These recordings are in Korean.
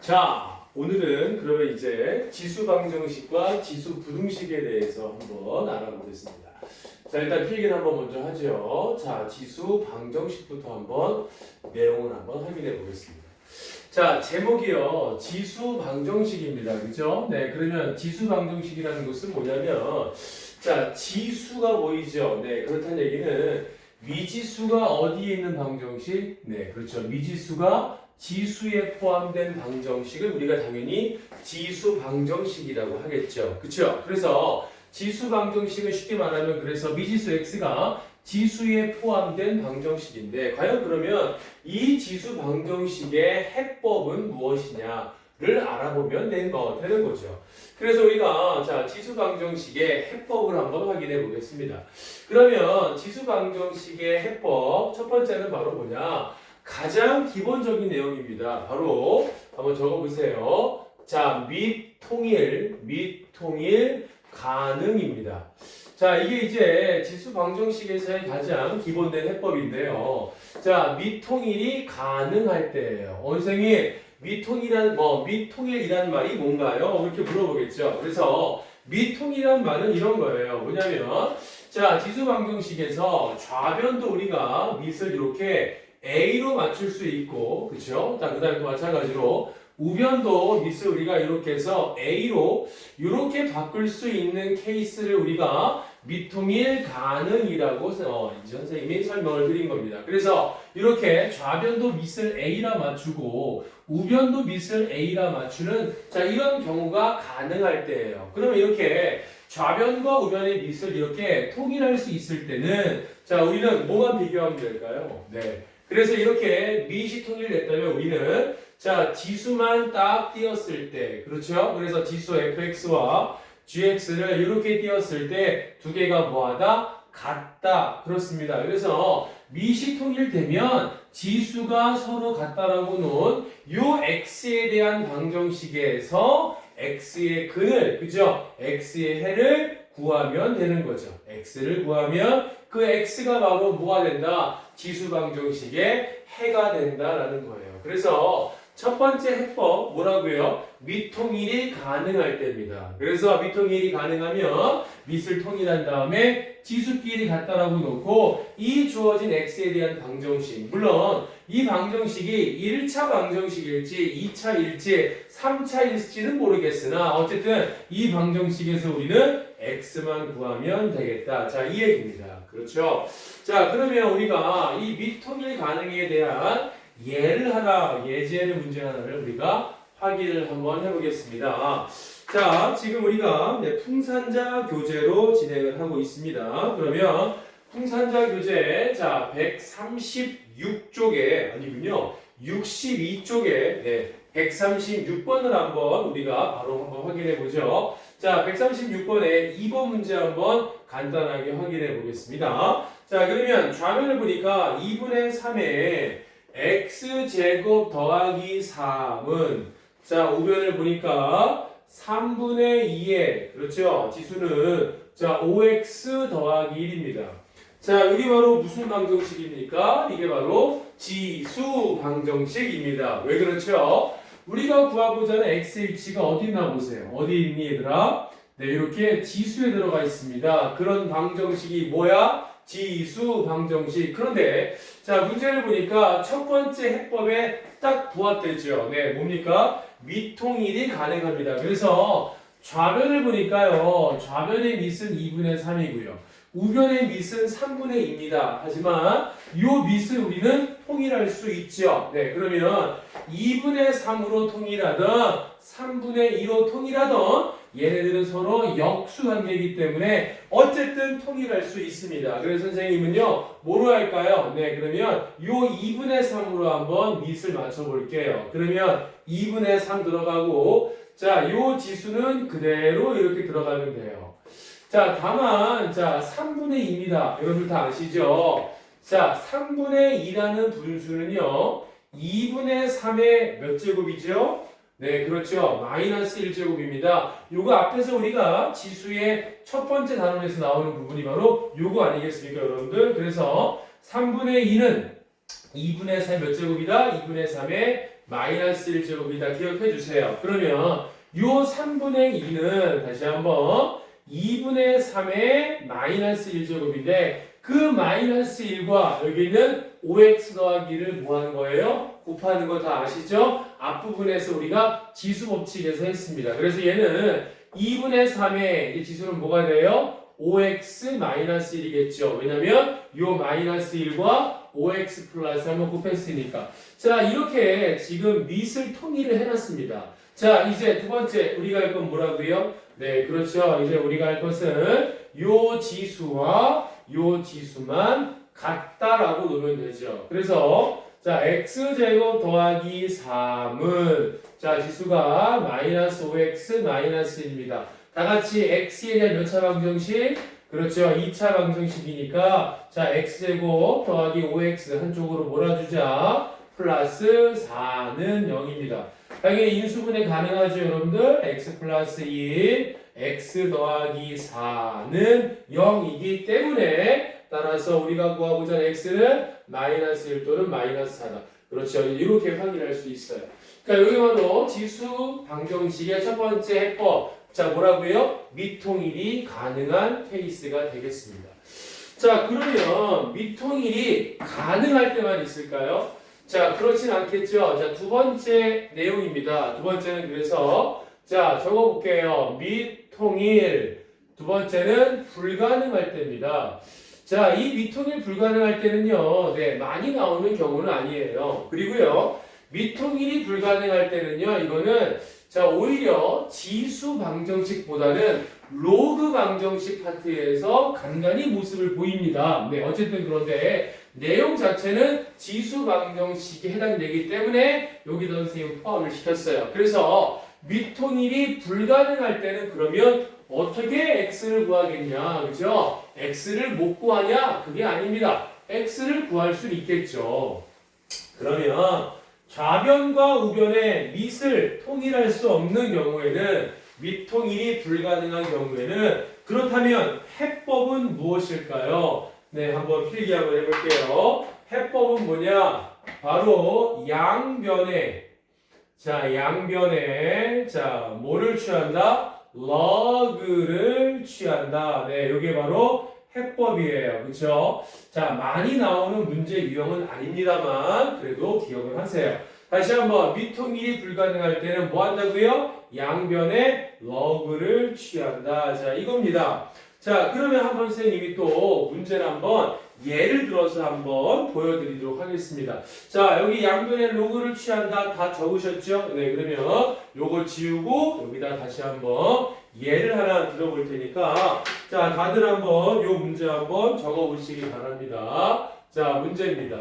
자, 오늘은 그러면 이제 지수 방정식과 지수 부등식에 대해서 한번 알아보겠습니다. 자, 일단 필기를 한번 먼저 하죠. 자, 지수 방정식부터 한번 내용을 한번 확인해 보겠습니다. 자, 제목이요. 지수 방정식입니다. 그죠? 네, 그러면 지수 방정식이라는 것은 뭐냐면, 자, 지수가 보이죠? 네, 그렇다는 얘기는 미지수가 어디에 있는 방정식? 네, 그렇죠. 미지수가 지수에 포함된 방정식을 우리가 당연히 지수 방정식이라고 하겠죠. 그렇죠? 그래서 지수 방정식은 쉽게 말하면 그래서 미지수 x가 지수에 포함된 방정식인데 과연 그러면 이 지수 방정식의 해법은 무엇이냐를 알아보면 되는 거죠. 그래서 우리가 자 지수 방정식의 해법을 한번 확인해 보겠습니다. 그러면 지수 방정식의 해법 첫 번째는 바로 뭐냐? 가장 기본적인 내용입니다. 바로 한번 적어보세요. 자, 및 통일 가능입니다. 자, 이게 이제 지수 방정식에서의 가장 기본된 해법인데요. 자, 및 통일이 가능할 때예요. 선생님, 미통일이라는 말이 뭔가요? 이렇게 물어보겠죠. 그래서 미통일이라는 말은 이런 거예요. 뭐냐면, 자, 지수 방정식에서 좌변도 우리가 밑을 이렇게 A로 맞출 수 있고, 그쵸? 자, 그 다음에 또 마찬가지로 우변도 밑을 우리가 이렇게 해서 A로 이렇게 바꿀 수 있는 케이스를 우리가 미통일 가능이라고 선생님이 설명을 드린 겁니다. 그래서 이렇게 좌변도 밑을 A라 맞추고 우변도 밑을 A라 맞추는 자 이런 경우가 가능할 때예요. 그러면 이렇게 좌변과 우변의 밑을 이렇게 통일할 수 있을 때는 자 우리는 뭐만 비교하면 될까요? 네. 그래서 이렇게 밑이 통일됐다면 우리는 자 지수만 딱 띄었을 때 그렇죠? 그래서 지수 fx와 gx를 이렇게 띄었을 때 두 개가 뭐하다? 같다. 그렇습니다. 그래서 밑이 통일되면 지수가 서로 같다라고 놓은 요 x에 대한 방정식에서 x의 근을 그죠? x의 해를 구하면 되는 거죠. x를 구하면 그 x가 바로 뭐가 된다? 지수 방정식의 해가 된다라는 거예요. 그래서 첫 번째 해법 뭐라고요? 밑통일이 가능할 때입니다. 그래서 밑통일이 가능하면 밑을 통일한 다음에 지수끼리 같다라고 놓고 이 주어진 x에 대한 방정식 물론 이 방정식이 1차 방정식일지 2차일지 3차일지는 모르겠으나 어쨌든 이 방정식에서 우리는 x만 구하면 되겠다. 자, 이 얘기입니다. 그렇죠? 자, 그러면 우리가 이 밑통일 가능에 대한 예제의 문제 하나를 우리가 확인을 한번 해보겠습니다. 자, 지금 우리가 풍산자 교재로 진행을 하고 있습니다. 그러면 풍산자 교재 자 136쪽에 아니군요. 62쪽에 136번을 한번 우리가 바로 한번 확인해 보죠. 자, 136번에 2번 문제 한번 간단하게 확인해 보겠습니다. 자, 그러면 좌면을 보니까 2분의 3에 x제곱 더하기 3은 자 우변을 보니까 3분의 2에 그렇죠 지수는 자 5x 더하기 1입니다. 자 여기 바로 무슨 방정식입니까? 이게 바로 지수 방정식입니다. 왜 그렇죠? 우리가 구하고자 하는 x의 위치가 어디 있나 보세요. 어디 있니 얘들아? 네 이렇게 지수에 들어가 있습니다. 그런 방정식이 뭐야? 지수 방정식. 그런데 자 문제를 보니까 첫 번째 해법에 딱 부합되죠. 네 뭡니까? 밑통일이 가능합니다. 그래서 좌변을 보니까요. 좌변의 밑은 2분의 3이고요. 우변의 밑은 3분의 2입니다. 하지만 이 밑을 우리는 통일할 수 있죠. 네 그러면 2분의 3으로 통일하든 3분의 2로 통일하든 얘네들은 서로 역수관계이기 때문에 어쨌든 통일할 수 있습니다. 그래서 선생님은요 뭐로 할까요? 네 그러면 요 2분의 3으로 한번 밑을 맞춰 볼게요. 그러면 2분의 3 들어가고 자 요 지수는 그대로 이렇게 들어가면 돼요. 자 다만 자 3분의 2입니다. 여러분들 다 아시죠? 자 3분의 2라는 분수는요 2분의 3의 몇 제곱이죠? 네, 그렇죠. 마이너스 1제곱입니다. 요거 앞에서 우리가 지수의 첫 번째 단원에서 나오는 부분이 바로 요거 아니겠습니까, 여러분들? 그래서 3분의 2는 2분의 3 몇 제곱이다? 2분의 3의 마이너스 1제곱이다. 기억해 주세요. 그러면 요 3분의 2는 다시 한번 2분의 3의 마이너스 1제곱인데 그 마이너스 1과 여기 있는 5x 더하기를 뭐 하는 거예요? 곱하는 거 다 아시죠? 앞부분에서 우리가 지수 법칙에서 했습니다. 그래서 얘는 2분의 3의 지수는 뭐가 돼요? 5x 마이너스 1이겠죠. 왜냐면 요 마이너스 1과 5x 플러스 한번 곱했으니까. 자, 이렇게 지금 밑을 통일을 해놨습니다. 자, 이제 두 번째 우리가 할 건 뭐라고요? 네, 그렇죠. 이제 우리가 할 것은 요 지수와 요 지수만 같다라고 놓으면 되죠. 그래서 자, x제곱 더하기 3은 자, 지수가 마이너스 5x 마이너스 1입니다. 다 같이 x에 대한 몇 차 방정식? 그렇죠. 2차 방정식이니까 자, x제곱 더하기 5x 한쪽으로 몰아주자. 플러스 4는 0입니다. 당연히 인수분해 가능하죠, 여러분들. x 플러스 1, x 더하기 4는 0이기 때문에 따라서 우리가 구하고자 하는 x는 마이너스 1 또는 마이너스 4다. 그렇죠. 이렇게 확인할 수 있어요. 그러니까 여기 바로 지수 방정식의 첫 번째 해법. 자, 뭐라고요? 미통일이 가능한 케이스가 되겠습니다. 자, 그러면 미통일이 가능할 때만 있을까요? 자, 그렇진 않겠죠. 자, 두 번째 내용입니다. 두 번째는 그래서 자, 적어볼게요. 미통일. 두 번째는 불가능할 때입니다. 자, 이 미통일 불가능할 때는요, 네, 많이 나오는 경우는 아니에요. 그리고요, 미통일이 불가능할 때는요, 이거는 자, 오히려 지수 방정식보다는 로그 방정식 파트에서 간간히 모습을 보입니다. 네, 어쨌든 그런데 내용 자체는 지수 방정식에 해당되기 때문에 여기다 선생님 포함을 시켰어요. 그래서 미통일이 불가능할 때는 그러면 어떻게 x를 구하겠냐, 그죠? x를 못 구하냐? 그게 아닙니다. x를 구할 수 있겠죠. 그러면 좌변과 우변의 밑을 통일할 수 없는 경우에는 밑통일이 불가능한 경우에는 그렇다면 해법은 무엇일까요? 네, 한번 필기 한번 해볼게요. 해법은 뭐냐? 바로 양변에 자, 뭐를 취한다? 러그를 취한다. 네, 이게 바로 해법이에요. 그렇죠? 자, 많이 나오는 문제 유형은 아닙니다만 그래도 기억을 하세요. 다시 한번 미통일이 불가능할 때는 뭐 한다고요? 양변에 러그를 취한다. 자, 이겁니다. 자, 그러면 한번 선생님이 또 문제를 한번 예를 들어서 한번 보여드리도록 하겠습니다. 자, 여기 양변에 로그를 취한다 다 적으셨죠? 네, 그러면 요거 지우고 여기다 다시 한번 예를 하나 들어볼 테니까 자, 다들 한번 요 문제 한번 적어보시기 바랍니다. 자, 문제입니다.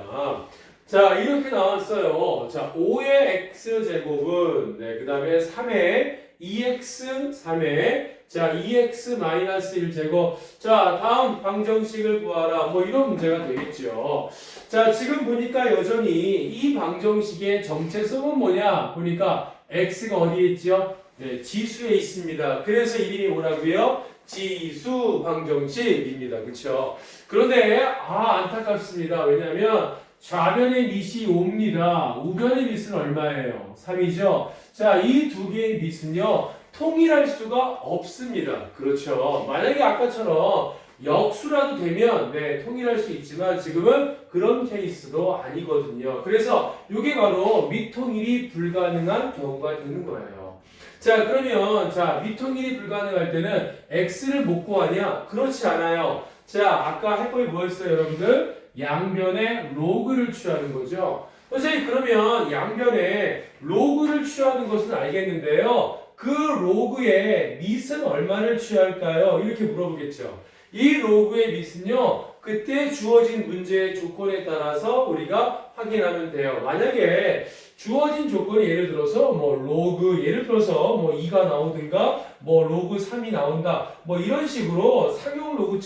자, 이렇게 나왔어요. 자, 5의 x제곱은 네, 그 다음에 3의 2x 3의 자, 2x 마이너스 1제곱. 자, 다음 방정식을 구하라. 뭐 이런 문제가 되겠죠. 자, 지금 보니까 여전히 이 방정식의 정체성은 뭐냐? 보니까 x가 어디에 있죠? 네, 지수에 있습니다. 그래서 이름이 뭐라고요? 지수 방정식입니다. 그렇죠? 그런데 안타깝습니다. 왜냐하면 좌변의 밑이 5입니다. 우변의 밑은 얼마예요? 3이죠? 자, 이 두 개의 밑은요. 통일할 수가 없습니다. 그렇죠. 만약에 아까처럼 역수라도 되면 네, 통일할 수 있지만 지금은 그런 케이스도 아니거든요. 그래서 이게 바로 미통일이 불가능한 경우가 되는 거예요. 자, 그러면 자, 미통일이 불가능할 때는 x를 못 구하냐? 그렇지 않아요. 자, 아까 해법이 뭐였어요, 여러분들? 양변에 로그를 취하는 거죠. 선생님, 그러면 양변에 로그를 취하는 것은 알겠는데요. 그 로그의 밑은 얼마를 취할까요? 이렇게 물어보겠죠. 이 로그의 밑은요, 그때 주어진 문제의 조건에 따라서 우리가 확인하면 돼요. 만약에 주어진 조건이 예를 들어서 예를 들어서 2가 나오든가 로그 3이 나온다. 이런 식으로 상용 로그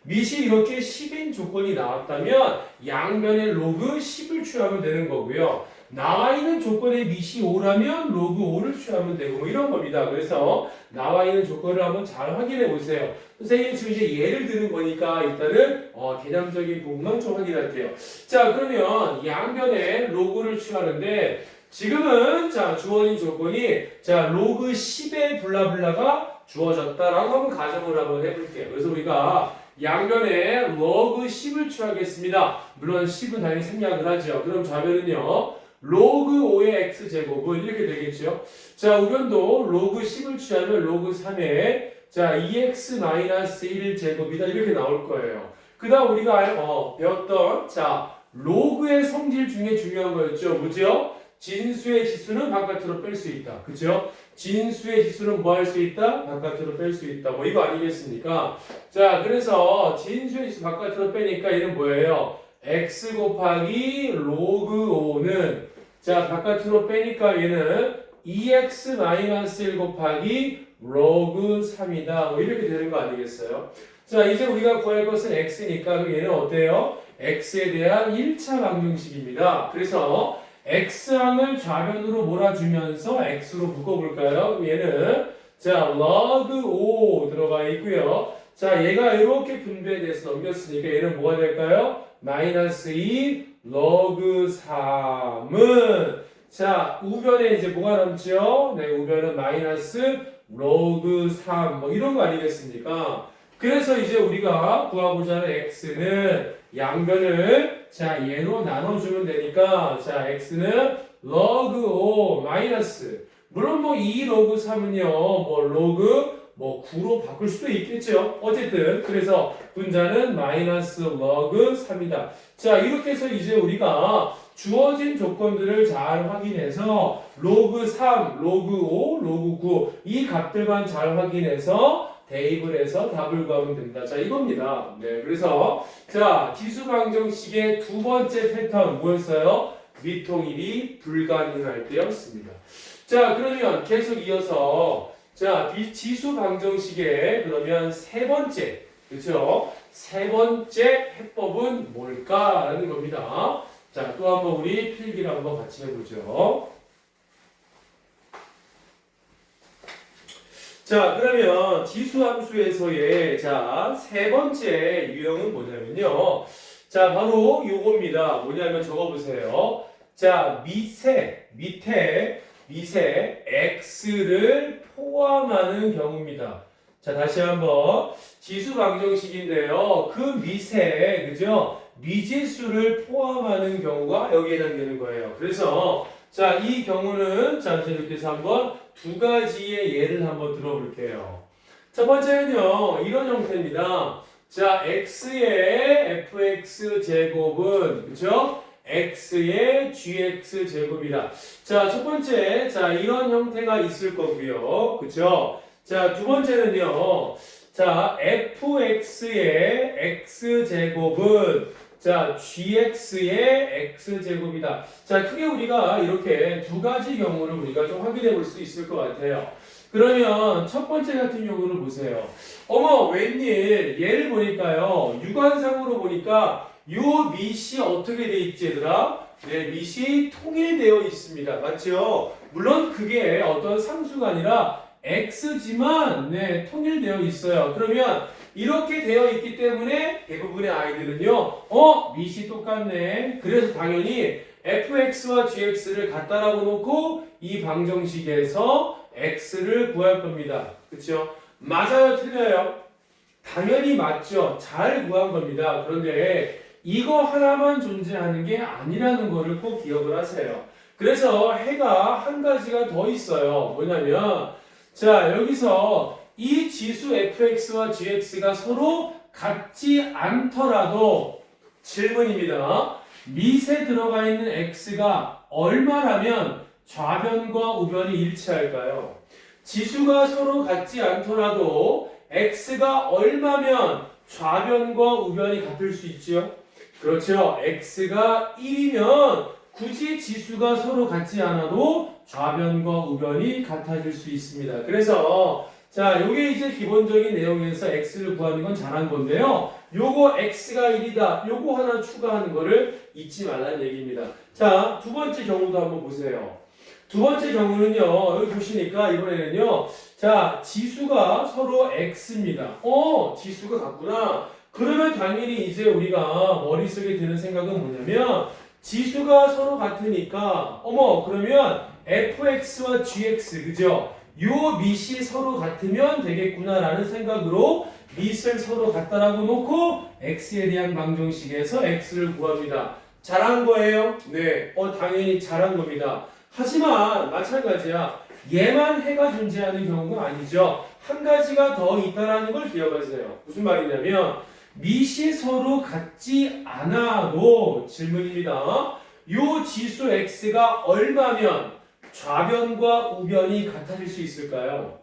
밑이 이렇게 10인 조건이 나왔다면 양변의 로그 10을 취하면 되는 거고요. 나와 있는 조건의 밑이 5라면 로그 5를 취하면 되고 뭐 이런 겁니다. 그래서 나와 있는 조건을 한번 잘 확인해 보세요. 선생님이 지금 이제 예를 드는 거니까 일단은 개념적인 부분만 좀 확인할게요. 자, 그러면 양변에 로그를 취하는데 지금은 자 주어진 조건이 자 로그 10의 블라블라가 주어졌다라고 한번 가정을 한번 해볼게요. 그래서 우리가 양변에 로그 10을 취하겠습니다. 물론 10은 당연히 생략을 하죠. 그럼 좌변은요 로그 5의 x제곱은 이렇게 되겠죠. 자 우변도 로그 10을 취하면 로그 3의 자 2x-1 제곱이다 이렇게 나올 거예요. 그 다음 우리가 배웠던 자 로그의 성질 중에 중요한 거였죠. 뭐죠? 진수의 지수는 바깥으로 뺄 수 있다. 그죠? 진수의 지수는 뭐 할 수 있다? 바깥으로 뺄 수 있다. 뭐 이거 아니겠습니까? 자, 그래서 진수의 지수 바깥으로 빼니까 얘는 뭐예요? x 곱하기 로그 5는 자, 바깥으로 빼니까 얘는 2x-1 곱하기 로그 3이다. 뭐 이렇게 되는 거 아니겠어요? 자, 이제 우리가 구할 것은 x니까 그럼 얘는 어때요? x에 대한 1차 방정식입니다. 그래서 x항을 좌변으로 몰아주면서 x로 묶어볼까요? 그럼 얘는 자 log 5 들어가 있고요. 자 얘가 이렇게 분배돼서 넘겼으니까 얘는 뭐가 될까요? 마이너스 2 log 3은 자 우변에 이제 뭐가 남죠? 네 우변은 마이너스 log 3 뭐 이런 거 아니겠습니까? 그래서 이제 우리가 구하고자 하는 x는 양변을 자 얘로 나눠주면 되니까 자 x는 log 5 마이너스 물론 뭐 2 log 3은요 뭐 log 뭐 9로 바꿀 수도 있겠죠. 어쨌든 그래서 분자는 마이너스 log 3이다. 자 이렇게 해서 이제 우리가 주어진 조건들을 잘 확인해서 log 3, log 5, log 9 이 값들만 잘 확인해서 대입을 해서 답을 구하면 된다. 자, 이겁니다. 네, 그래서 자, 지수 방정식의 두 번째 패턴 뭐였어요? 미통일이 불가능할 때였습니다. 자, 그러면 계속 이어서 자, 지수 방정식의 그러면 세 번째, 그렇죠? 세 번째 해법은 뭘까라는 겁니다. 자, 또 한번 우리 필기를 한번 같이 해보죠. 자, 그러면 지수함수에서의 자, 세 번째 유형은 뭐냐면요. 자, 바로 요겁니다. 뭐냐면 적어보세요. 자, 밑에 x를 포함하는 경우입니다. 자, 다시 한번 지수 방정식인데요. 그 밑에 그죠? 미지수를 포함하는 경우가 여기에 해당되는 거예요. 그래서 자, 이 경우는 자, 이렇게 해서 한번 두 가지의 예를 한번 들어볼게요. 첫 번째는요, 이런 형태입니다. 자, x의 fx 제곱은 그죠? x의 gx 제곱이다. 자, 첫 번째, 자, 이런 형태가 있을 거고요. 그죠? 자, 두 번째는요, 자, fx의 x 제곱은 자, gx의 x제곱이다. 자, 크게 우리가 이렇게 두 가지 경우를 우리가 좀 확인해 볼 수 있을 것 같아요. 그러면 첫 번째 같은 경우를 보세요. 어머, 웬일, 얘를 보니까요, 육안상으로 보니까 요 밑이 어떻게 돼 있지, 얘들아? 네, 밑이 통일되어 있습니다. 맞죠? 물론 그게 어떤 상수가 아니라 x지만, 네, 통일되어 있어요. 그러면 이렇게 되어 있기 때문에 대부분의 아이들은요, 밑이 똑같네. 그래서 당연히 fx와 gx를 갖다라고 놓고 이 방정식에서 x를 구할 겁니다. 그렇죠? 맞아요, 틀려요? 당연히 맞죠. 잘 구한 겁니다. 그런데 이거 하나만 존재하는 게 아니라는 거를 꼭 기억을 하세요. 그래서 해가 한 가지가 더 있어요. 뭐냐면 자, 여기서 이 지수 fx와 gx가 서로 같지 않더라도 질문입니다. 밑에 들어가 있는 x가 얼마라면 좌변과 우변이 일치할까요? 지수가 서로 같지 않더라도 x가 얼마면 좌변과 우변이 같을 수 있죠? 그렇죠. x가 1이면 굳이 지수가 서로 같지 않아도 좌변과 우변이 같아질 수 있습니다. 그래서 자, 요게 이제 기본적인 내용에서 x를 구하는 건 잘한 건데요. 요거 x가 1이다. 요거 하나 추가하는 거를 잊지 말라는 얘기입니다. 자, 두 번째 경우도 한번 보세요. 두 번째 경우는요, 여기 보시니까 이번에는요, 자, 지수가 서로 x입니다. 지수가 같구나. 그러면 당연히 이제 우리가 머릿속에 드는 생각은 뭐냐면, 지수가 서로 같으니까, 그러면 fx와 gx, 그죠? 요 밑이 서로 같으면 되겠구나라는 생각으로 밑을 서로 같다라고 놓고 x에 대한 방정식에서 x를 구합니다. 잘한 거예요? 네, 당연히 잘한 겁니다. 하지만 마찬가지야. 얘만 해가 존재하는 경우가 아니죠. 한 가지가 더 있다라는 걸 기억하세요. 무슨 말이냐면 밑이 서로 같지 않아도 질문입니다. 요 지수 x가 얼마면 좌변과 우변이 같아질 수 있을까요?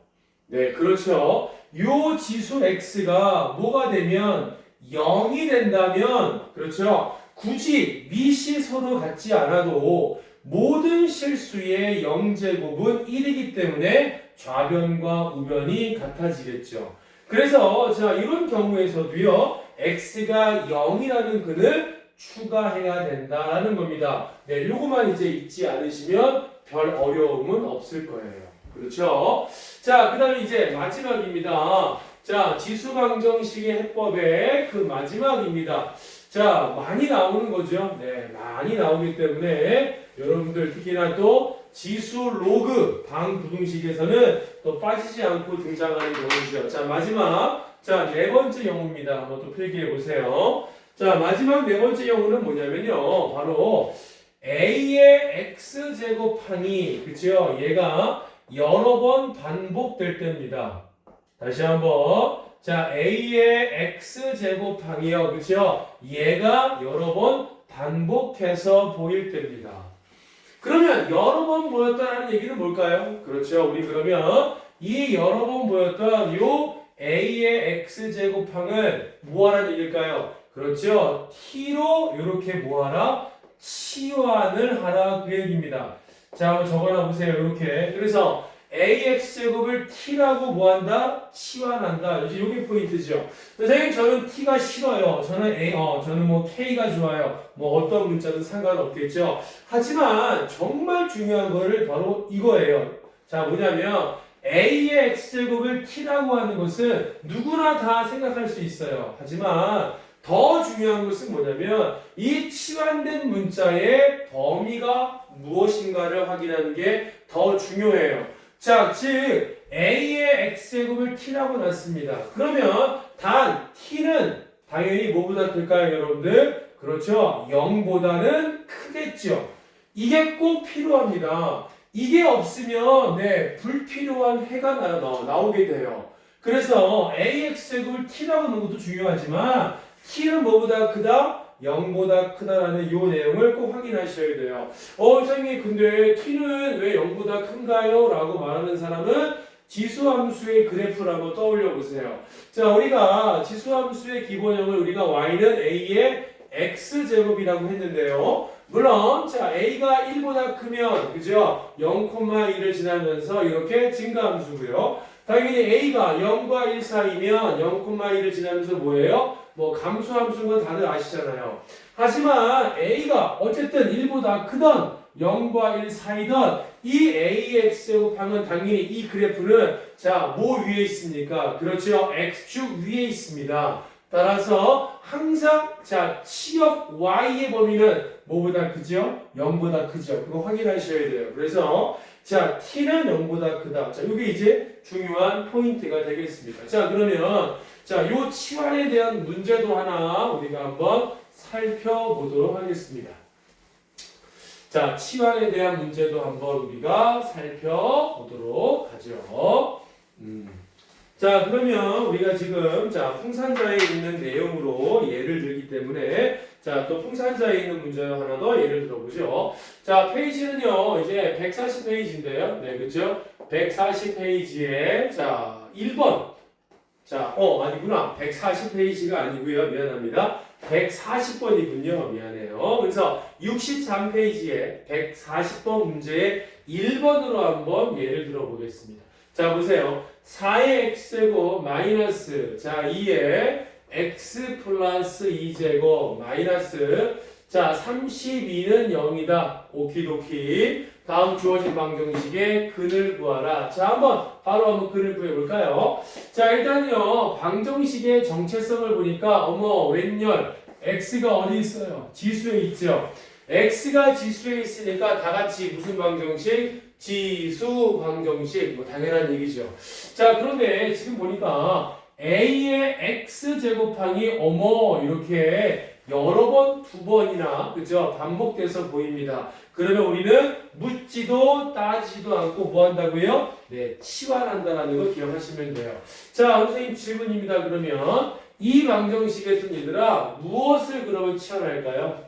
네, 그렇죠. 요 지수 x가 뭐가 되면 0이 된다면, 그렇죠. 굳이 밑이 서로 같지 않아도 모든 실수의 0제곱은 1이기 때문에 좌변과 우변이 같아지겠죠. 그래서 자, 이런 경우에서도요, x가 0이라는 근을 추가해야 된다라는 겁니다. 네, 요거만 이제 잊지 않으시면 별 어려움은 없을 거예요. 그렇죠? 자, 그 다음에 이제 마지막입니다. 자, 지수방정식의 해법의 그 마지막입니다. 자, 많이 나오는 거죠. 네, 많이 나오기 때문에 여러분들 특히나 또 지수 로그 방부등식에서는 또 빠지지 않고 등장하는 경우죠. 자, 마지막. 자, 네 번째 영어입니다. 한번 또 필기해 보세요. 자, 마지막 네 번째 영어는 뭐냐면요. 바로 a의 x제곱항이, 그죠? 얘가 여러 번 반복될 때입니다. 다시 한번. 자, a의 x제곱항이요. 그죠? 얘가 여러 번 반복해서 보일 때입니다. 그러면 여러 번 보였다는 얘기는 뭘까요? 그렇죠. 우리 그러면 이 여러 번 보였던 요 a의 x제곱항을 뭐하라는 얘기일까요? 그렇죠. t로 이렇게 뭐하라? 치환을 하라 그 얘기입니다. 자, 한번 적어놔 보세요. 이렇게. 그래서 ax제곱을 t라고 뭐한다? 치환한다. 이게 포인트죠. 선생님, 저는 t가 싫어요. 저는 뭐 k가 좋아요. 뭐 어떤 문자든 상관없겠죠. 하지만 정말 중요한 거를 바로 이거예요. 자, 뭐냐면 a의 x제곱을 t라고 하는 것은 누구나 다 생각할 수 있어요. 하지만 더 중요한 것은 뭐냐면 이 치환된 문자의 범위가 무엇인가를 확인하는 게 더 중요해요. 자, 즉 a의 x제곱을 t라고 놨습니다. 그러면 단 t는 당연히 뭐보다 클까요, 여러분들? 그렇죠. 0보다는 크겠죠. 이게 꼭 필요합니다. 이게 없으면 불필요한 해가 나오게 돼요. 그래서 ax제곱을 t라고 놓는 것도 중요하지만 t는 뭐보다 크다? 0보다 크다라는 이 내용을 꼭 확인하셔야 돼요. 선생님, 근데 t는 왜 0보다 큰가요? 라고 말하는 사람은 지수함수의 그래프를 한번 떠올려 보세요. 자, 우리가 지수함수의 기본형을 우리가 y는 a의 x제곱이라고 했는데요. 물론 자, a가 1보다 크면 그죠? 0,1을 지나면서 이렇게 증가함수고요. 당연히 a가 0과 1 사이면 0,1을 지나면서 뭐예요? 뭐 감소함수인 건 다들 아시잖아요. 하지만 a가 어쨌든 1보다 크던 0과 1 사이던 이 a의 x제곱항은 당연히 이 그래프는 자, 뭐 위에 있습니까? 그렇죠. x축 위에 있습니다. 따라서 항상 자, 치역 y의 범위는 뭐보다 크죠? 0보다 크죠. 그거 확인하셔야 돼요. 그래서 자, t는 0보다 크다. 자, 이게 이제 중요한 포인트가 되겠습니다. 자, 그러면 자, 요 치환에 대한 문제도 하나 우리가 한번 살펴보도록 하겠습니다. 자, 치환에 대한 문제도 한번 우리가 살펴보도록 하죠. 자, 그러면 우리가 지금 자, 풍산자에 있는 내용으로 예를 들기 때문에 자, 또 풍산자에 있는 문제 하나 더 예를 들어보죠. 자, 페이지는요, 이제 140페이지인데요. 네, 그죠? 140페이지에 자, 1번. 자, 아니구나. 140페이지가 아니고요. 미안합니다. 140번이군요. 미안해요. 그래서 63페이지에 140번 문제의 1번으로 한번 예를 들어보겠습니다. 자, 보세요. 4의 x제곱 마이너스 자 2의 x 플러스 2제곱 마이너스 자, 32는 0이다. 오키도키. 다음 주어진 방정식의 근을 구하라. 자, 바로 한번 근을 구해볼까요? 자, 일단요, 방정식의 정체성을 보니까, 웬열, x가 어디 있어요? 지수에 있죠? x가 지수에 있으니까 다 같이 무슨 방정식? 지수 방정식. 뭐, 당연한 얘기죠. 자, 그런데 지금 보니까 a의 x제곱항이 이렇게 여러 번, 두 번이나, 그죠? 반복돼서 보입니다. 그러면 우리는 묻지도 따지지도 않고 뭐 한다고요? 네, 치환한다라는 거 기억하시면 돼요. 자, 선생님 질문입니다. 그러면 이 방정식에서는 얘들아, 무엇을 그러면 치환할까요?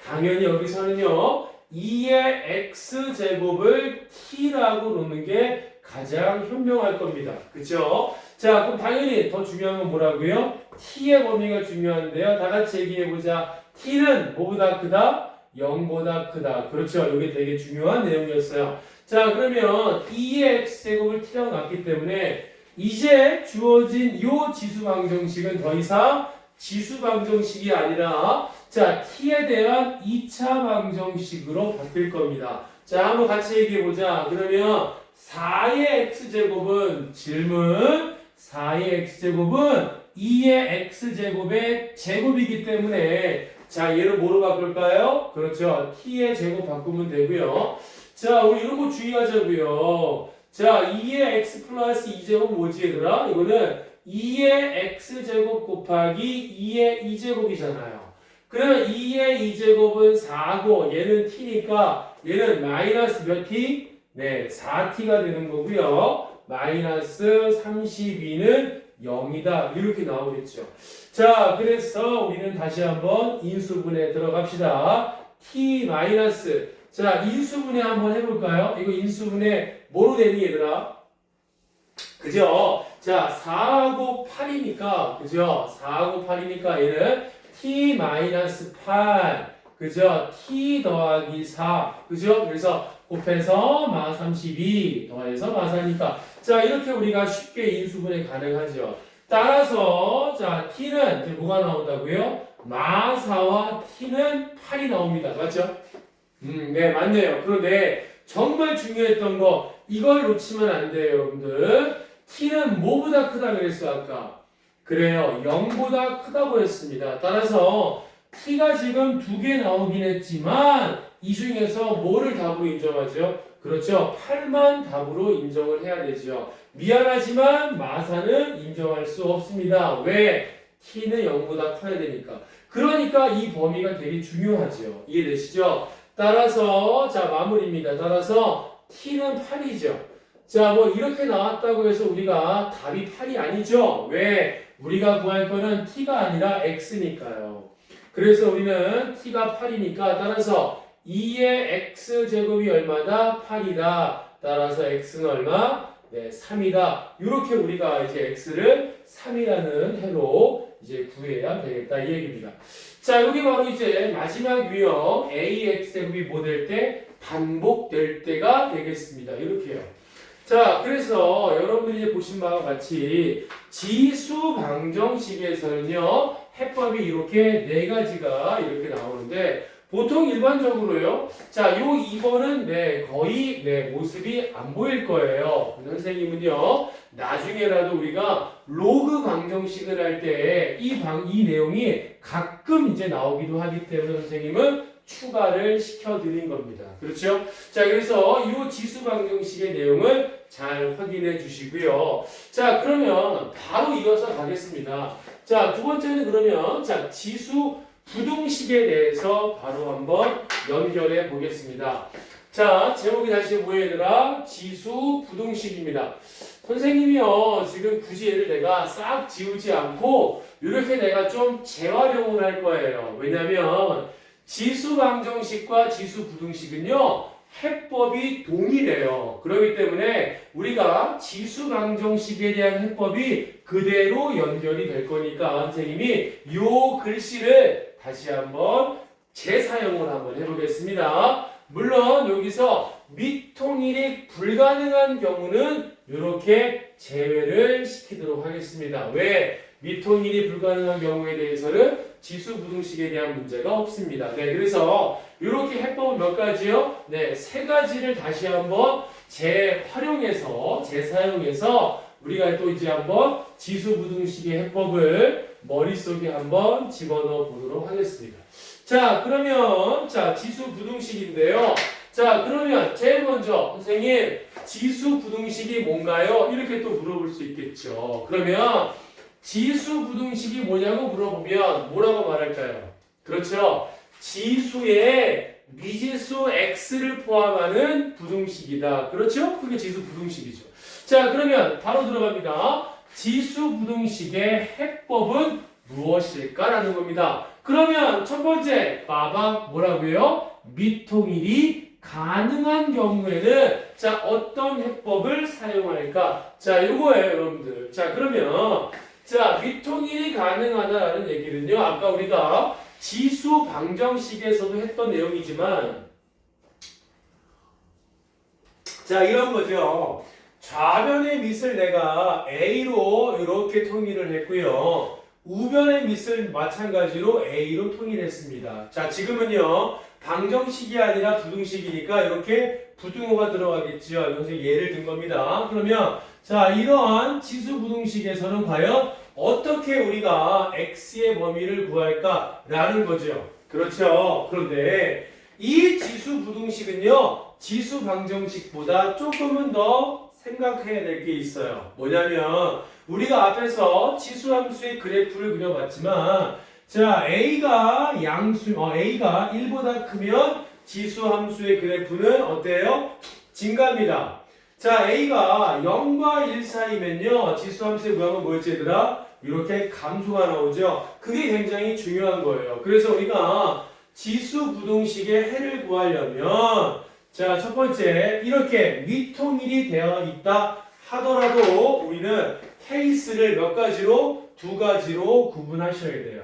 당연히 여기서는요, 2의 x제곱을 t라고 놓는 게 가장 현명할 겁니다. 그죠? 자, 그럼 당연히 더 중요한 건 뭐라고요? t의 범위가 중요한데요. 다 같이 얘기해보자. t는 뭐보다 크다? 0보다 크다. 그렇죠. 이게 되게 중요한 내용이었어요. 자, 그러면 2의 x제곱을 t라고 놨기 때문에 이제 주어진 이 지수 방정식은 더 이상 지수 방정식이 아니라 자, t에 대한 2차 방정식으로 바뀔 겁니다. 자, 한번 같이 얘기해보자. 그러면 4의 x제곱은 질문 4의 x제곱은 2의 x제곱의 제곱이기 때문에 자, 얘를 뭐로 바꿀까요? 그렇죠. t의 제곱 바꾸면 되고요. 자, 우리 이런 거 주의하자고요. 자, 2의 x 플러스 2제곱 뭐지 얘들아? 이거는 2의 x제곱 곱하기 2의 2제곱이잖아요. 그러면 2의 2제곱은 4고 얘는 t니까 얘는 마이너스 몇 t? 네, 4t가 되는 거고요. 마이너스 32는 0이다. 이렇게 나오겠죠. 자, 그래서 우리는 다시 한번 인수분해 들어갑시다. t 마이너스. 자, 인수분해 한번 해볼까요? 이거 인수분해 뭐로 되니 얘들아? 그죠? 자, 4하고 8이니까, 그죠? 4하고 8이니까 얘는 t 마이너스 8. 그죠? t 더하기 4. 그죠? 그래서 곱해서 마 32 더해서 마 4니까. 자, 이렇게 우리가 쉽게 인수분해 가능하죠. 따라서, 자, t는 이제 뭐가 나온다고요? 마 4와 t는 8이 나옵니다. 맞죠? 네, 맞네요. 그런데 정말 중요했던 거, 이걸 놓치면 안 돼요, 여러분들. t는 뭐보다 크다 그랬어, 아까? 그래요. 0보다 크다고 했습니다. 따라서 t가 지금 2개 나오긴 했지만 이 중에서 뭐를 답으로 인정하죠? 그렇죠. 8만 답으로 인정을 해야 되죠. 미안하지만 마사는 인정할 수 없습니다. 왜? t는 0보다 커야 되니까. 그러니까 이 범위가 되게 중요하죠. 이해되시죠? 따라서 자 마무리입니다. 따라서 t는 8이죠. 자, 뭐 이렇게 나왔다고 해서 우리가 답이 8이 아니죠. 왜? 우리가 구할 거는 t가 아니라 x니까요. 그래서 우리는 t가 8이니까 따라서 2의 x제곱이 얼마다? 8이다. 따라서 x는 얼마? 네, 3이다. 이렇게 우리가 이제 x를 3이라는 해로 이제 구해야 되겠다 이 얘기입니다. 자, 여기 바로 이제 마지막 유형 ax제곱이 뭐 될 때? 반복될 때가 되겠습니다. 이렇게요. 자, 그래서 여러분들이 이제 보신 바와 같이 지수 방정식에서는요, 해법이 이렇게 네 가지가 이렇게 나오는데, 보통 일반적으로요, 자, 요 2번은 네, 거의 네, 모습이 안 보일 거예요. 선생님은요, 나중에라도 우리가 로그 방정식을 할 때 이 내용이 가끔 이제 나오기도 하기 때문에 선생님은 추가를 시켜드린 겁니다. 그렇죠? 자, 그래서 이 지수 방정식의 내용을 잘 확인해 주시고요. 자, 그러면 바로 이어서 가겠습니다. 자, 두 번째는 그러면 자, 지수 부등식에 대해서 바로 한번 연결해 보겠습니다. 자, 제목이 다시 뭐예요, 얘들아? 지수 부등식입니다. 선생님이요, 지금 굳이 얘를 내가 싹 지우지 않고 이렇게 내가 좀 재활용을 할 거예요. 왜냐면 지수 방정식과 지수 부등식은요, 해법이 동일해요. 그렇기 때문에 우리가 지수 방정식에 대한 해법이 그대로 연결이 될 거니까 선생님이 요 글씨를 다시 한번 재사용을 한번 해보겠습니다. 물론 여기서 미통일이 불가능한 경우는 이렇게 제외를 시키도록 하겠습니다. 왜? 미통일이 불가능한 경우에 대해서는 지수 부등식에 대한 문제가 없습니다. 네, 그래서 이렇게 해법은 몇 가지요? 네, 세 가지를 다시 한번 재활용해서 재사용해서 우리가 또 이제 한번 지수 부등식의 해법을 머릿속에 한번 집어넣어 보도록 하겠습니다. 자, 그러면 자, 지수 부등식인데요. 자, 그러면 제일 먼저 선생님 지수 부등식이 뭔가요? 이렇게 또 물어볼 수 있겠죠. 그러면 지수 부등식이 뭐냐고 물어보면 뭐라고 말할까요? 그렇죠. 지수에 미지수 x를 포함하는 부등식이다. 그렇죠? 그게 지수 부등식이죠. 자, 그러면 바로 들어갑니다. 지수 부등식의 해법은 무엇일까라는 겁니다. 그러면 첫 번째 빠방 뭐라고요? 미통일이 가능한 경우에는 자, 어떤 해법을 사용할까? 자, 요거예요, 여러분들. 자, 그러면 자, 미통일이 가능하다라는 얘기는요. 아까 우리가 지수 방정식에서도 했던 내용이지만 자, 이런 거죠. 좌변의 밑을 내가 A로 이렇게 통일을 했고요. 우변의 밑을 마찬가지로 A로 통일했습니다. 자, 지금은요. 방정식이 아니라 부등식이니까 이렇게 부등호가 들어가겠죠. 여기서 예를 든 겁니다. 그러면 자, 이러한 지수 부등식에서는 과연 어떻게 우리가 x의 범위를 구할까라는 거죠. 그렇죠. 그런데 이 지수 부등식은요. 지수 방정식보다 조금은 더 생각해야 될 게 있어요. 뭐냐면 우리가 앞에서 지수 함수의 그래프를 그려봤지만 자, A가 A가 1보다 크면 지수 함수의 그래프는 어때요? 증가합니다. 자, A가 0과 1 사이면요. 지수 함수의 모양은 뭐였지, 얘들아? 이렇게 감소가 나오죠. 그게 굉장히 중요한 거예요. 그래서 우리가 지수 부등식의 해를 구하려면 자, 첫 번째 이렇게 미통일이 되어 있다 하더라도 우리는 케이스를 몇 가지로? 두 가지로 구분하셔야 돼요.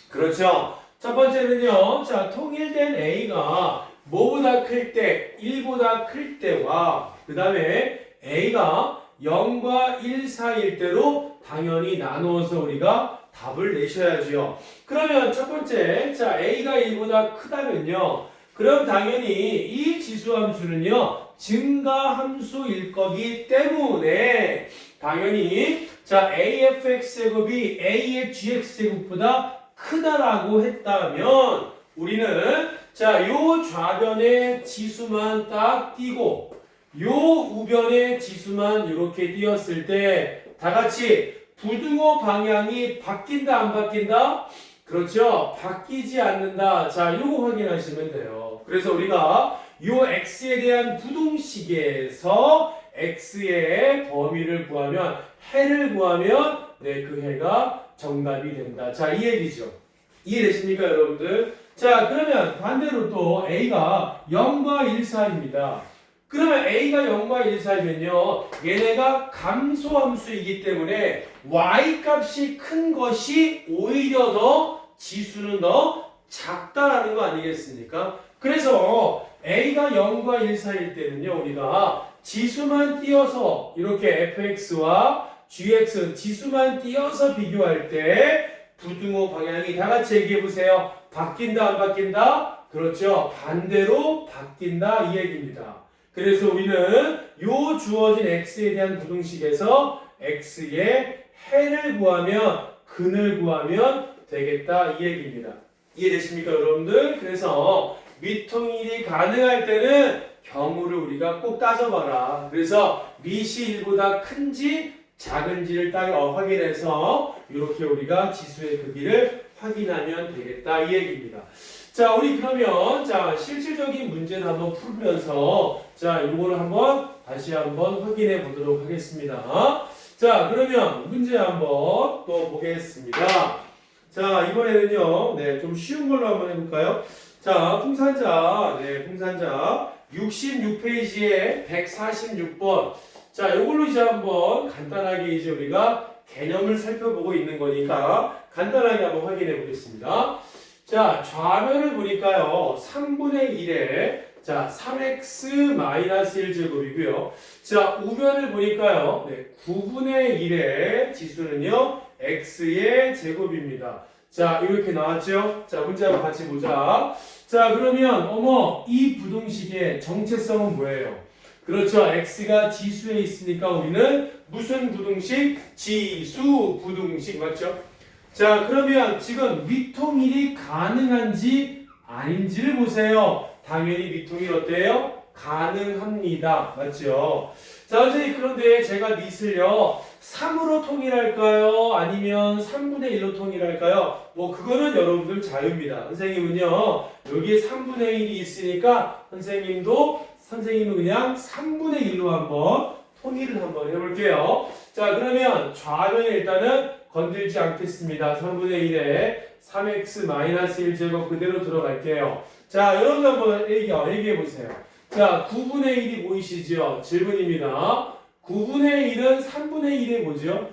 그렇죠. 첫 번째는요. 자, 통일된 A가 뭐보다 클 때? 1보다 클 때와 그 다음에 A가 0과 1 사이일 때로 당연히 나누어서 우리가 답을 내셔야죠. 그러면 첫 번째, 자, A가 1보다 크다면요. 그럼 당연히 이 지수함수는요. 증가함수일 거기 때문에 당연히 자, AFX제곱이 A의 GX제곱보다 크다라고 했다면 우리는 자, 요 좌변의 지수만 딱 띄고 요 우변의 지수만 이렇게 띄었을 때 다 같이 부등호 방향이 바뀐다 안 바뀐다? 그렇죠. 바뀌지 않는다. 자, 요거 확인하시면 돼요. 그래서 우리가 요 x에 대한 부등식에서 x의 범위를 구하면 해를 구하면 네, 그 해가 정답이 된다. 자, 이 얘기죠. 이해되십니까, 여러분들? 자, 그러면 반대로 또 a가 0과 1 사이입니다. 그러면 a가 0과 1 사이면요. 얘네가 감소함수이기 때문에 y 값이 큰 것이 오히려 더 지수는 더 작다라는 거 아니겠습니까? 그래서 a가 0과 1 사이일 때는요. 우리가 지수만 띄어서 이렇게 fx와 gx 지수만 띄어서 비교할 때 부등호 방향이 다 같이 얘기해 보세요. 바뀐다 안 바뀐다? 그렇죠. 반대로 바뀐다 이 얘기입니다. 그래서 우리는 요 주어진 x에 대한 부등식에서 x의 해를 구하면 근을 구하면 되겠다 이 얘기입니다. 이해되십니까 여러분들? 그래서 미통일이 가능할 때는 경우를 우리가 꼭 따져봐라. 그래서 밑이 1보다 큰지 작은지를 딱 확인해서 이렇게 우리가 지수의 크기를 확인하면 되겠다 이 얘기입니다. 자, 우리 그러면 자 실질적인 문제를 한번 풀면서 자 이거를 한번 다시 한번 확인해 보도록 하겠습니다. 자, 그러면 문제 한번 또 보겠습니다. 자, 이번에는요, 네, 좀 쉬운 걸로 한번 해볼까요? 자, 풍산자, 네, 풍산자 66페이지에 146번. 자, 이걸로 이제 한번 간단하게 이제 우리가 개념을 살펴보고 있는 거니까 간단하게 한번 확인해 보겠습니다. 자, 좌변을 보니까요, 3분의 1에 자, 3x-1 제곱이고요. 자, 우변을 보니까요, 네, 9분의 1의 지수는요, x의 제곱입니다. 자, 이렇게 나왔죠? 자, 문제 한번 같이 보자. 자, 그러면 이 부등식의 정체성은 뭐예요? 그렇죠. x가 지수에 있으니까 우리는 무슨 부등식? 지수 부등식 맞죠? 자, 그러면 지금 미통일이 가능한지 아닌지를 보세요. 당연히 미통일 어때요? 가능합니다. 맞죠? 자, 선생님 그런데 제가 밑을요 3으로 통일할까요? 아니면 3분의 1로 통일할까요? 뭐 그거는 여러분들 자유입니다. 선생님은요 여기에 3분의 1이 있으니까 선생님은 그냥 3분의 1로 한번 통일을 한번 해볼게요. 자, 그러면 좌변에 일단은 건들지 않겠습니다. 3분의 1에 3x-1제곱 그대로 들어갈게요. 자, 여러분 한번 얘기해 보세요. 자, 9분의 1이 보이시죠? 질문입니다. 9분의 1은 3분의 1의 뭐죠?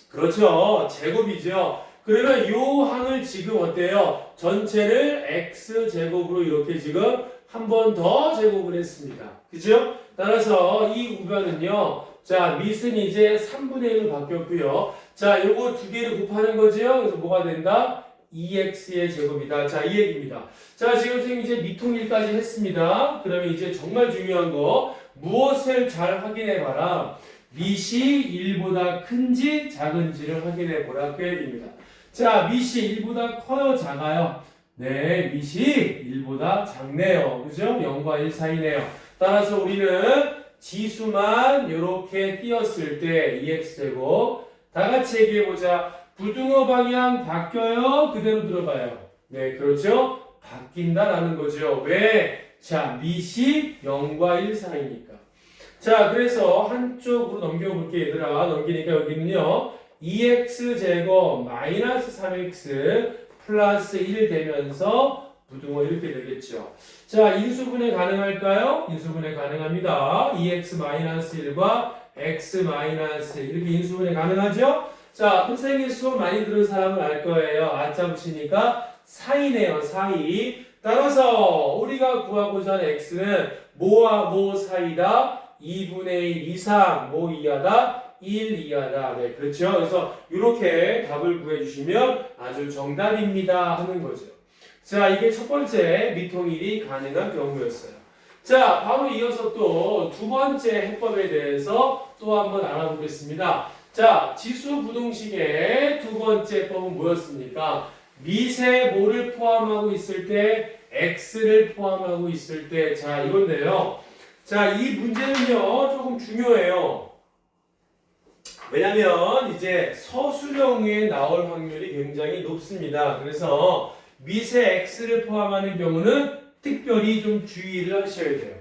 그렇죠. 제곱이죠. 그러면 요 항을 지금 어때요? 전체를 x제곱으로 이렇게 지금 한 번 더 제곱을 했습니다. 그죠? 따라서 이 우변은요. 자, 밑은 이제 3분의 1로 바뀌었고요. 자, 요거 두 개를 곱하는 거죠. 그래서 뭐가 된다? 2x의 제곱이다. 자, 이 얘기입니다. 자, 지금 선생님 이제 미통일까지 했습니다. 그러면 이제 정말 중요한 거 무엇을 잘 확인해 봐라. 밑이 1보다 큰지 작은지를 확인해 보라. 그 얘기입니다. 자, 밑이 1보다 커요, 작아요? 네, 밑이 1보다 작네요. 그죠? 0과 1 사이네요. 따라서 우리는 지수만 이렇게 띄었을 때 2x제곱 다 같이 얘기해 보자. 부등호 방향 바뀌어요? 그대로 들어가요? 네, 그렇죠? 바뀐다라는 거죠. 왜? 자, 밑이 0과 1 사이니까. 자, 그래서 한쪽으로 넘겨볼게 얘들아. 넘기니까 여기는요. 2x제곱 마이너스 3x 플러스 1 되면서 부등호 이렇게 되겠죠. 자, 인수분해 가능할까요? 인수분해 가능합니다. 2x-1과 x-1 이렇게 인수분해 가능하죠? 자, 선생님 수업 많이 들은 사람은 알 거예요. 아자 붙이니까 사이네요. 사이. 따라서 우리가 구하고자 하는 x는 뭐와 뭐 사이다? 2분의 1 이상 뭐 이하다? 1 이하다. 네, 그렇죠. 그래서 이렇게 답을 구해주시면 아주 정답입니다 하는 거죠. 자, 이게 첫 번째 미통일이 가능한 경우였어요. 자, 바로 이어서 또 두 번째 해법에 대해서 또 한번 알아보겠습니다. 자, 지수 부등식의 두 번째 법은 뭐였습니까? 밑에 뭐를 포함하고 있을 때 x를 포함하고 있을 때 자, 이건데요. 자, 이 문제는요 조금 중요해요. 왜냐면 이제 서술형에 나올 확률이 굉장히 높습니다. 그래서 밑에 x를 포함하는 경우는 특별히 좀 주의를 하셔야 돼요.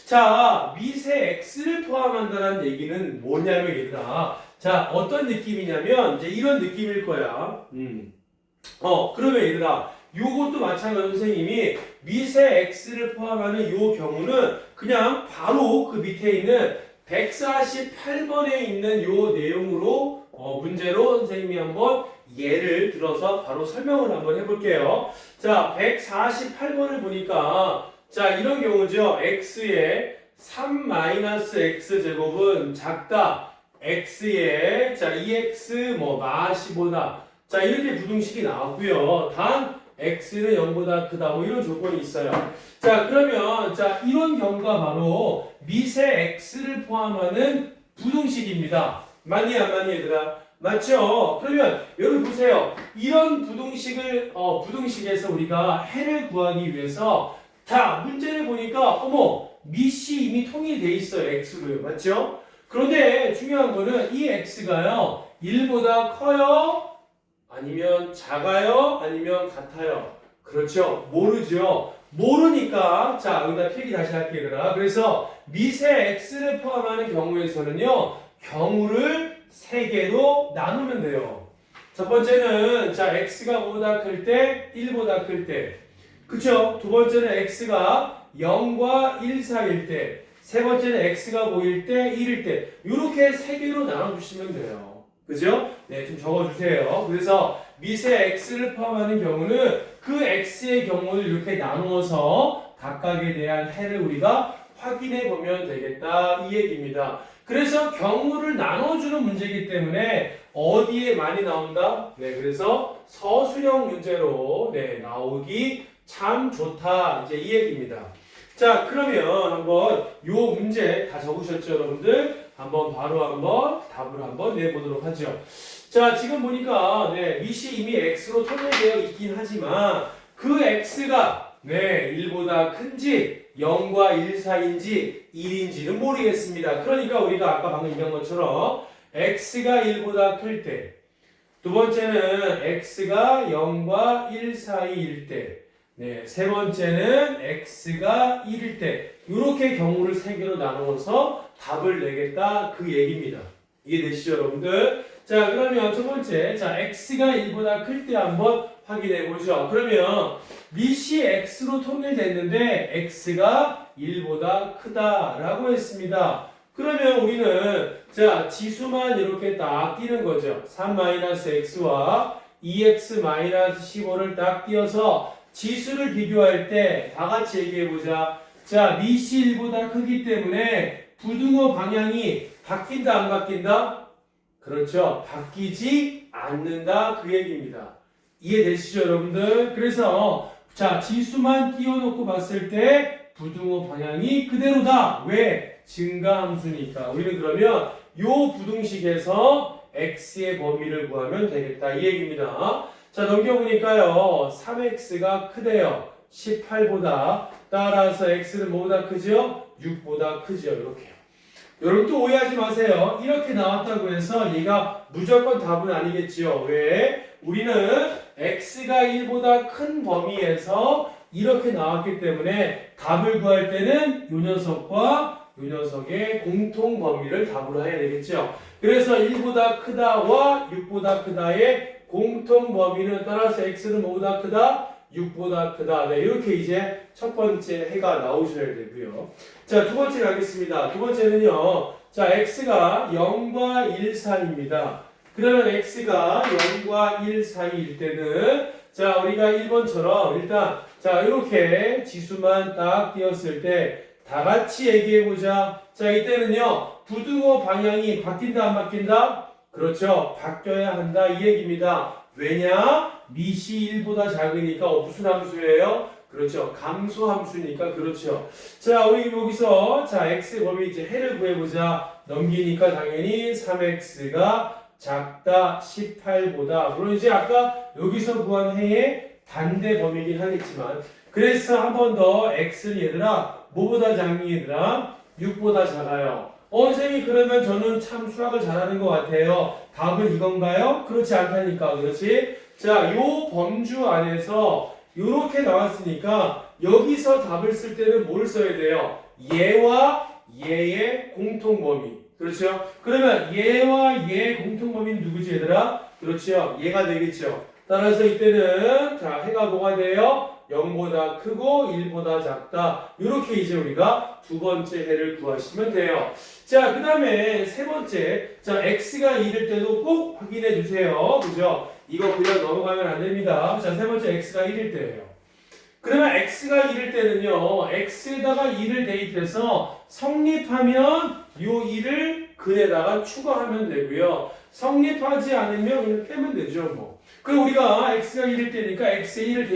자, 밑에 x를 포함한다는 얘기는 뭐냐면 얘들아. 자, 어떤 느낌이냐면 이제 이런 느낌일 거야. 그러면 얘들아, 요것도 마찬가지로 선생님이 밑에 x를 포함하는 요 경우는 그냥 바로 그 밑에 있는 148번에 있는 요 내용으로 문제로 선생님이 한번 예를 들어서 바로 설명을 한번 해볼게요. 자, 148번을 보니까 자, 이런 경우죠. x의 3-x제곱은 작다. x의 자, 2x 마시보다 자, 이렇게 부등식이 나왔고요. 단 x는 0보다 크다. 뭐 이런 조건이 있어요. 자, 그러면 자, 이런 경우가 바로 밑에 x를 포함하는 부등식입니다. 맞니 안 맞니 얘들아? 맞죠? 그러면 여러분 보세요. 이런 부등식에서 우리가 해를 구하기 위해서 자, 문제를 보니까 밑이 이미 통일돼 있어요. x로요. 맞죠? 그런데 중요한 거는 이 x가요. 1보다 커요? 아니면 작아요? 아니면 같아요? 그렇죠? 모르죠? 모르니까 자, 여기다 필기 다시 할게요. 얘들아. 그래서 밑에 x를 포함하는 경우에서는요. 경우를 3개로 나누면 돼요. 첫 번째는 자, x가 뭐보다 클 때? 1보다 클 때. 그쵸? 두 번째는 x가 0과 1 사이일 때. 세 번째는 x가 뭐일 때? 1일 때. 이렇게 3개로 나눠주시면 돼요. 그죠? 네, 좀 적어주세요. 그래서 밑에 x를 포함하는 경우는 그 x의 경우를 이렇게 나누어서 각각에 대한 해를 우리가 확인해 보면 되겠다 이 얘기입니다. 그래서 경우를 나눠주는 문제이기 때문에 어디에 많이 나온다? 네, 그래서 서술형 문제로 네, 나오기 참 좋다 이제 이 얘기입니다. 자, 그러면 한번 요 문제 다 적으셨죠, 여러분들? 한번 답을 한번 내보도록 하죠. 자, 지금 보니까 네, 밑이 이미 x로 통일되어 있긴 하지만 그 x가 네, 1보다 큰지 0과 1 사이인지 1인지는 모르겠습니다. 그러니까 우리가 아까 방금 얘기한 것처럼 x가 1보다 클 때, 두 번째는 x가 0과 1 사이일 때, 네, 세 번째는 x가 1일 때 이렇게 경우를 세 개로 나누어서 답을 내겠다 그 얘기입니다. 이해되시죠, 여러분들? 자, 그러면 첫 번째, 자, x가 1보다 클 때 한번 확인해 보죠. 그러면 밑이 x로 통일됐는데 x가 1보다 크다라고 했습니다. 그러면 우리는 자, 지수만 이렇게 딱 띄는 거죠. 3-x와 2x-15를 딱 띄어서 지수를 비교할 때 다 같이 얘기해 보자. 자, 밑이 1보다 크기 때문에 부등호 방향이 바뀐다 안 바뀐다? 그렇죠. 바뀌지 않는다 그 얘기입니다. 이해되시죠, 여러분들? 그래서 자, 지수만 띄워놓고 봤을 때 부등호 방향이 그대로다. 왜? 증가함수니까. 우리는 그러면 요 부등식에서 x의 범위를 구하면 되겠다 이 얘기입니다. 자, 넘겨보니까요. 3x가 크대요. 18보다. 따라서 x는 뭐보다 크죠? 6보다 크죠. 이렇게요. 여러분 또 오해하지 마세요. 이렇게 나왔다고 해서 얘가 무조건 답은 아니겠지요. 왜? 우리는 x가 1보다 큰 범위에서 이렇게 나왔기 때문에 답을 구할 때는 요 녀석과 요 녀석의 공통 범위를 답으로 해야 되겠죠. 그래서 1보다 크다와 6보다 크다의 공통 범위는 따라서 x는 뭐보다 크다? 6보다 크다. 네, 이렇게 이제 첫 번째 해가 나오셔야 되고요. 자, 두 번째 가겠습니다. 두 번째는요. 자, x가 0과 1 사이입니다. 그러면 x가 0과 1 사이일 때는 자, 우리가 1번처럼 일단 자, 이렇게 지수만 딱 띄었을 때 다 같이 얘기해 보자. 자, 이때는요. 부등호 방향이 바뀐다 안 바뀐다? 그렇죠. 바뀌어야 한다 이 얘기입니다. 왜냐? 밑이 1보다 작으니까 무슨 함수예요? 그렇죠. 감소함수니까 그렇죠. 자, 우리 여기서 자, x의 범위 이제 해를 구해보자. 넘기니까 당연히 3x가 작다 18보다. 물론 이제 아까 여기서 구한 해의 반대 범위이긴 하겠지만 그래서 한 번 더 x는 얘들아 뭐보다 작니 얘들아? 6보다 작아요. 선생님 그러면 저는 참 수학을 잘하는 것 같아요. 답은 이건가요? 그렇지 않다니까. 그렇지? 자, 요 범주 안에서 이렇게 나왔으니까 여기서 답을 쓸 때는 뭘 써야 돼요? 얘와 얘의 공통범위. 그렇죠? 그러면 얘와 얘의 공통범위는 누구지 얘들아? 그렇죠? 얘가 되겠죠. 따라서 이때는 자, 해가 뭐가 돼요? 0보다 크고 1보다 작다. 이렇게 이제 우리가 두 번째 해를 구하시면 돼요. 자, 그 다음에 세 번째. 자, x가 1일 때도 꼭 확인해 주세요. 그죠? 이거 그냥 넘어가면 안 됩니다. 자, 세 번째 x가 1일 때예요. 그러면 x가 1일 때는요. x에다가 2를 대입해서 성립하면 요 2를 근에다가 추가하면 되고요. 성립하지 않으면 그냥 빼면 되죠. 뭐. 그럼 우리가 x가 1일 때니까 x에 1을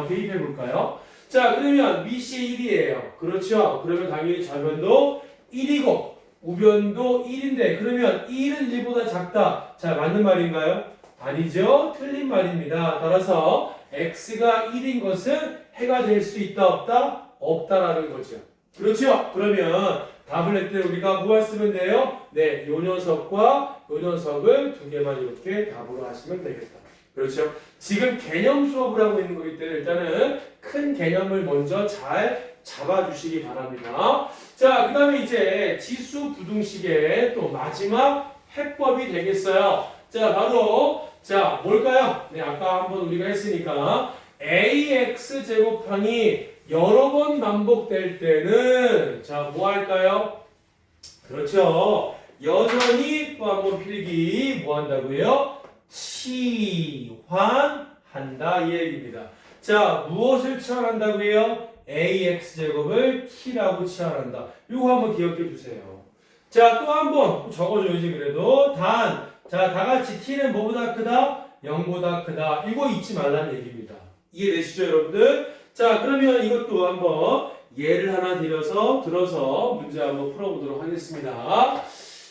대입해 볼까요? 자, 그러면 밑이 1이에요. 그렇죠? 그러면 당연히 좌변도 1이고 우변도 1인데 그러면 1은 1보다 작다. 자, 맞는 말인가요? 아니죠. 틀린 말입니다. 따라서 x가 1인 것은 해가 될 수 있다 없다? 없다라는 거죠. 그렇죠? 그러면 답을 낼 때 우리가 뭐만 쓰면 돼요? 네, 요 녀석과 요 녀석을 두 개만 이렇게 답으로 하시면 되겠다. 그렇죠? 지금 개념 수업을 하고 있는 거기 때문에 일단은 큰 개념을 먼저 잘 잡아주시기 바랍니다. 자, 그 다음에 이제 지수 부등식의 또 마지막 해법이 되겠어요. 자, 바로 자, 뭘까요? 네, 아까 한번 우리가 했으니까 ax 제곱항이 여러 번 반복될 때는 자, 뭐 할까요? 그렇죠. 여전히 또 한번 필기 뭐 한다고요? 치환한다 이 얘기입니다. 자, 무엇을 치환한다고요? ax제곱을 t라고 치환한다. 이거 한번 기억해 주세요. 자, 또 한번 적어줘야지 그래도. 자, 다 같이 t는 뭐보다 크다? 0보다 크다. 이거 잊지 말라는 얘기입니다. 이해되시죠, 여러분들? 자, 그러면 이것도 한번 예를 하나 들어서 문제 한번 풀어보도록 하겠습니다.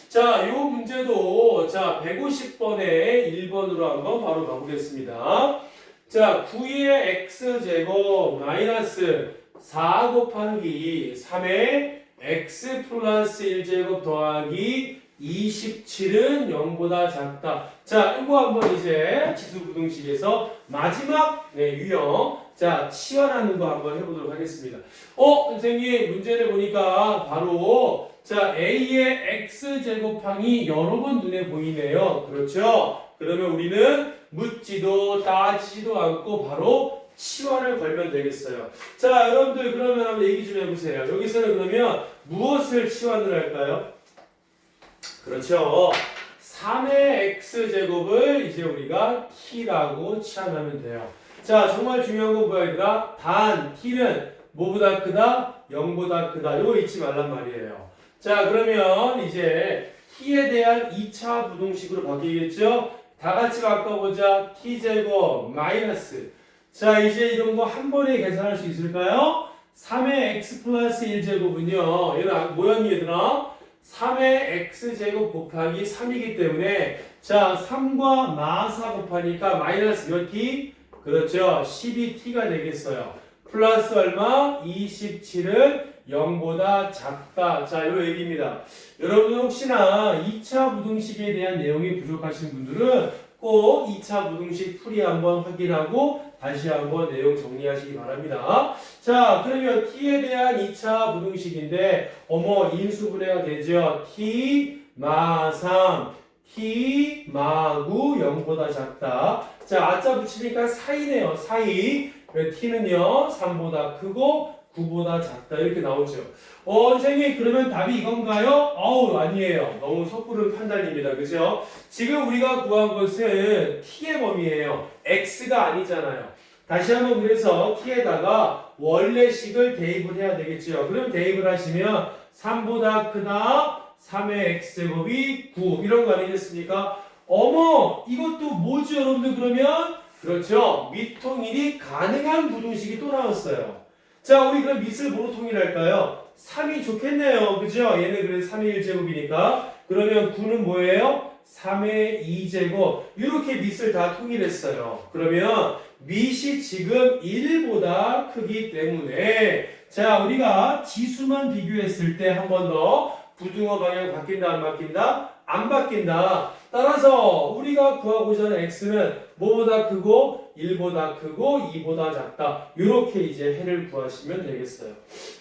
자, 요 문제도 자 150번에 1번으로 한번 바로 가보겠습니다. 자, 9의 x제곱 마이너스 4 곱하기 3의 x 플러스 1제곱 더하기 27은 0보다 작다. 자, 이거 한번 이제 지수부등식에서 마지막 유형 자 치환하는 거 한번 해보도록 하겠습니다. 선생님 문제를 보니까 바로 자 a의 x제곱항이 여러 번 눈에 보이네요. 그렇죠? 그러면 우리는 묻지도 따지지도 않고 바로 치환을 걸면 되겠어요. 자, 여러분들 그러면 한번 얘기 좀 해보세요. 여기서는 그러면 무엇을 치환을 할까요? 그렇죠. 3의 x제곱을 이제 우리가 t라고 치환하면 돼요. 자, 정말 중요한 건 뭐야 얘들아? 단 t는 뭐보다 크다? 0보다 크다. 이거 잊지 말란 말이에요. 자, 그러면 이제 t에 대한 2차 부등식으로 바뀌겠죠? 다 같이 바꿔보자. t제곱 마이너스. 자, 이제 이런 거 한 번에 계산할 수 있을까요? 3의 x 플러스 1제곱은요. 얘는 뭐였니 얘들아? 3의 x제곱 곱하기 3이기 때문에 자 3과 마4 곱하니까 마이너스 몇 t? 그렇죠. 12t가 되겠어요. 플러스 얼마? 27은 0보다 작다. 자, 요 얘기입니다. 여러분 혹시나 2차 부등식에 대한 내용이 부족하신 분들은 꼭 2차 부등식 풀이 한번 확인하고 다시 한번 내용 정리하시기 바랍니다. 자, 그러면 t에 대한 2차 부등식인데 인수분해가 되죠. t 마 3, t 마 9, 0보다 작다. 자, 아자 붙이니까 사이네요. 사이. t는요 3보다 크고 9보다 작다 이렇게 나오죠. 선생님 그러면 답이 이건가요? 아니에요. 너무 섣부른 판단입니다. 그죠? 지금 우리가 구한 것은 t의 범위예요. x가 아니잖아요. 다시 한번 그래서 t에다가 원래식을 대입을 해야 되겠죠. 그럼 대입을 하시면 3보다 크다 3의 x제곱이 9 이런 거 아니겠습니까? 이것도 뭐죠 여러분들 그러면? 그렇죠. 밑통일이 가능한 부등식이 또 나왔어요. 자, 우리 그럼 밑을 뭐로 통일할까요? 3이 좋겠네요. 그죠? 얘는 그래서 3의 1제곱이니까. 그러면 9는 뭐예요? 3의 2제곱. 이렇게 밑을 다 통일했어요. 그러면 밑이 지금 1보다 크기 때문에 자, 우리가 지수만 비교했을 때 한 번 더 부등호 방향 바뀐다 안 바뀐다? 안 바뀐다. 따라서 우리가 구하고자 하는 x는 뭐보다 크고 1보다 크고 2보다 작다. 이렇게 이제 해를 구하시면 되겠어요.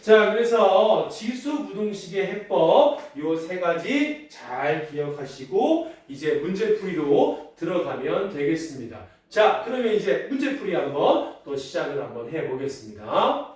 자, 그래서 지수 부등식의 해법 요 세 가지 잘 기억하시고 이제 문제풀이로 들어가면 되겠습니다. 자, 그러면 이제 문제풀이 한번 또 시작을 한번 해보겠습니다.